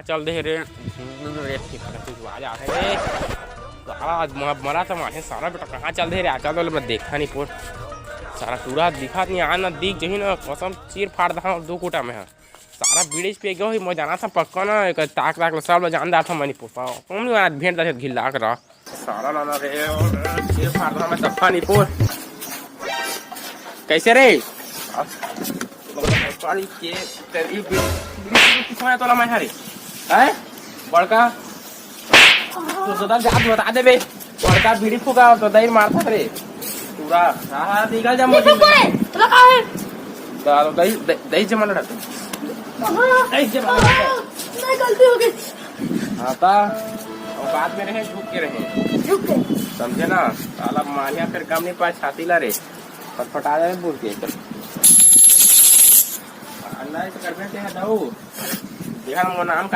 चल दे रे रे ठीक है तू आ जा रे सारा मरा तो मारे सारा बेटा कहाँ चल दे रे आचा तो मैं देखा नहीं पोर सारा पूरा दिखा नहीं आना दिख जही ना कसम चीर फाड़ दहा दो कोटा में है सारा ब्रिज पे गयो मैं जाना था पक्का ना एक ताक ताक सब जानदार था मनी पोपा कौन आज भेंट दा घिल्ला कर सारा ना रे चीर फाड़ दहा मैं सफा नहीं पोर कैसे रे पानी के तेरी कितना तोला मैं हरे हैं बड़का तो दादा जात बता दे बे बड़का बीड़ी फुका तो दही मारता रे पूरा हां निकल जा मुझे तोला का है दादा दही दही जमा लड़ा दही जमा लड़ा नहीं गलती हो गई हां ता और बाद में रहे झुक के समझे ना साला मारिया फिर काम नहीं पाए छाती ला रे फटफटा जाए बोल के अल्लाह से करने से है दाऊ देखा नाम